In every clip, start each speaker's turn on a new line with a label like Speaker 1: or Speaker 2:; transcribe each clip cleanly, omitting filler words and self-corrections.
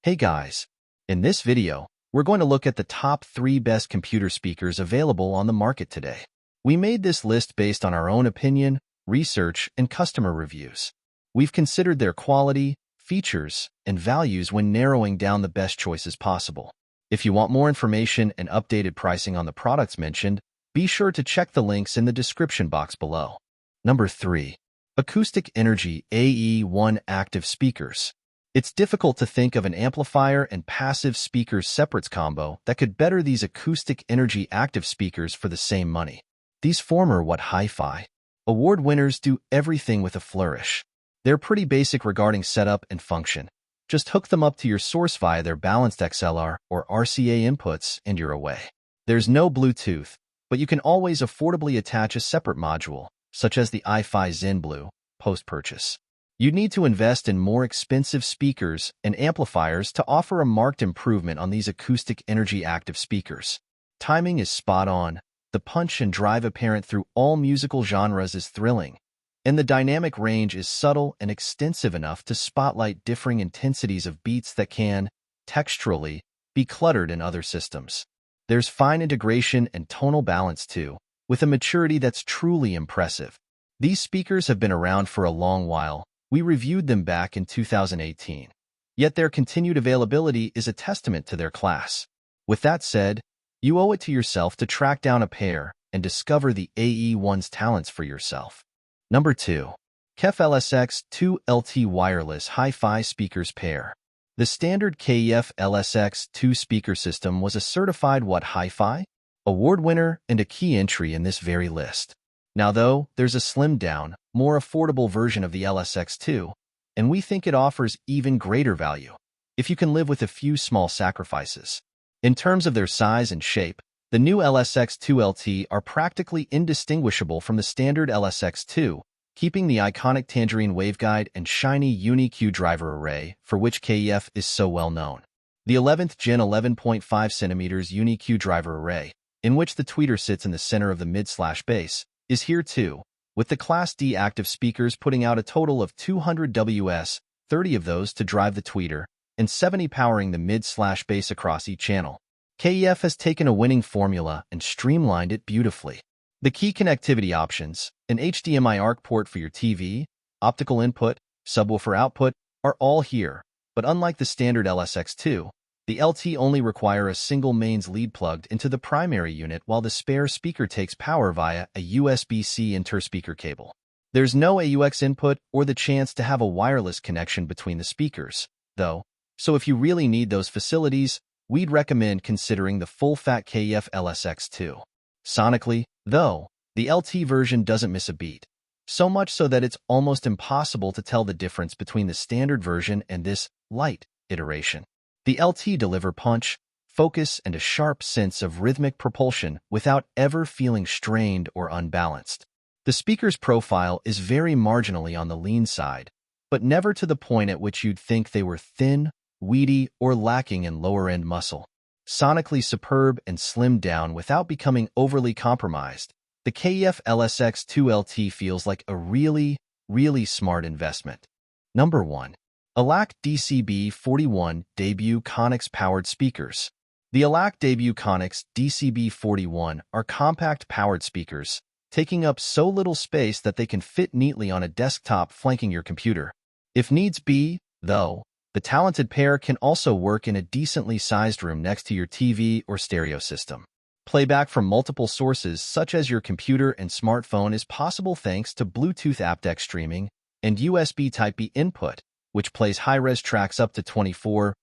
Speaker 1: Hey guys, in this video, we're going to look at the top 3 best computer speakers available on the market today. We made this list based on our own opinion, research, and customer reviews. We've considered their quality, features, and values when narrowing down the best choices possible. If you want more information and updated pricing on the products mentioned, be sure to check the links in the description box below. Number 3. Acoustic Energy AE1 Active Speakers. It's difficult to think of an amplifier and passive speakers separates combo that could better these Acoustic Energy active speakers for the same money. These former What Hi-Fi award winners do everything with a flourish. They're pretty basic regarding setup and function. Just hook them up to your source via their balanced XLR or RCA inputs and you're away. There's no Bluetooth, but you can always affordably attach a separate module, such as the iFi Zen Blue, post-purchase. You'd need to invest in more expensive speakers and amplifiers to offer a marked improvement on these Acoustic Energy active speakers. Timing is spot on, the punch and drive apparent through all musical genres is thrilling, and the dynamic range is subtle and extensive enough to spotlight differing intensities of beats that can, texturally, be cluttered in other systems. There's fine integration and tonal balance too, with a maturity that's truly impressive. These speakers have been around for a long while. We reviewed them back in 2018. Yet their continued availability is a testament to their class. With that said, you owe it to yourself to track down a pair and discover the AE1's talents for yourself. Number 2. KEF LSX2 LT Wireless Hi-Fi Speakers Pair. The standard KEF LSX2 speaker system was a certified What Hi-Fi award winner and a key entry in this very list. Now though, there's a slimmed-down, more affordable version of the LSX2, and we think it offers even greater value, if you can live with a few small sacrifices. In terms of their size and shape, the new LSX2 LT are practically indistinguishable from the standard LSX2, keeping the iconic Tangerine waveguide and shiny UniQ driver array for which KEF is so well known. The 11th Gen 11.5 cm UniQ driver array, in which the tweeter sits in the center of the mid/bass, is here too, with the Class D active speakers putting out a total of 200 Ws, 30 of those to drive the tweeter, and 70 powering the mid/bass across each channel. KEF has taken a winning formula and streamlined it beautifully. The key connectivity options, an HDMI ARC port for your TV, optical input, subwoofer output, are all here, but unlike the standard LSX2, the LT only require a single mains lead plugged into the primary unit while the spare speaker takes power via a USB-C interspeaker cable. There's no AUX input or the chance to have a wireless connection between the speakers, though, so if you really need those facilities, we'd recommend considering the full-fat KEF LSX2. Sonically, though, the LT version doesn't miss a beat, so much so that it's almost impossible to tell the difference between the standard version and this light iteration. The LT deliver punch, focus, and a sharp sense of rhythmic propulsion without ever feeling strained or unbalanced. The speaker's profile is very marginally on the lean side, but never to the point at which you'd think they were thin, weedy, or lacking in lower-end muscle. Sonically superb and slimmed down without becoming overly compromised, the KEF LSX2 LT feels like a really, really smart investment. Number 1. ALAC DCB41 Debut Connex-Powered Speakers. The ALAC Debut Connex DCB41 are compact powered speakers, taking up so little space that they can fit neatly on a desktop flanking your computer. If needs be, though, the talented pair can also work in a decently sized room next to your TV or stereo system. Playback from multiple sources such as your computer and smartphone is possible thanks to Bluetooth aptX streaming and USB Type-B input, which plays high-res tracks up to 24-bit/96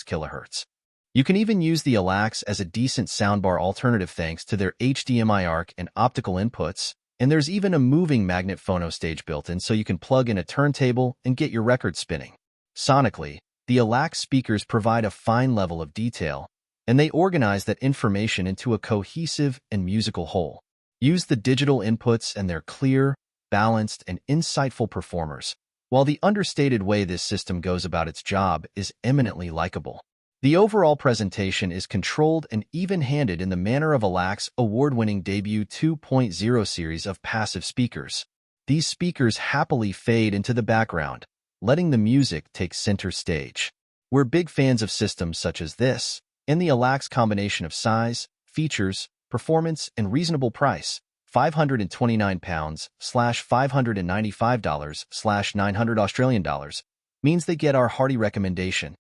Speaker 1: kHz. You can even use the ALACs as a decent soundbar alternative thanks to their HDMI ARC and optical inputs, and there's even a moving magnet phono stage built in so you can plug in a turntable and get your record spinning. Sonically, the ALAC speakers provide a fine level of detail, and they organize that information into a cohesive and musical whole. Use the digital inputs and they're clear, balanced, and insightful performers, while the understated way this system goes about its job is eminently likable. The overall presentation is controlled and even-handed in the manner of ALAC's award-winning debut 2.0 series of passive speakers. These speakers happily fade into the background, letting the music take center stage.
Speaker 2: We're big fans of systems such as this, and the Alax combination of size, features, performance, and reasonable price, £529/$595/900 Australian dollars, means they get our hearty recommendation.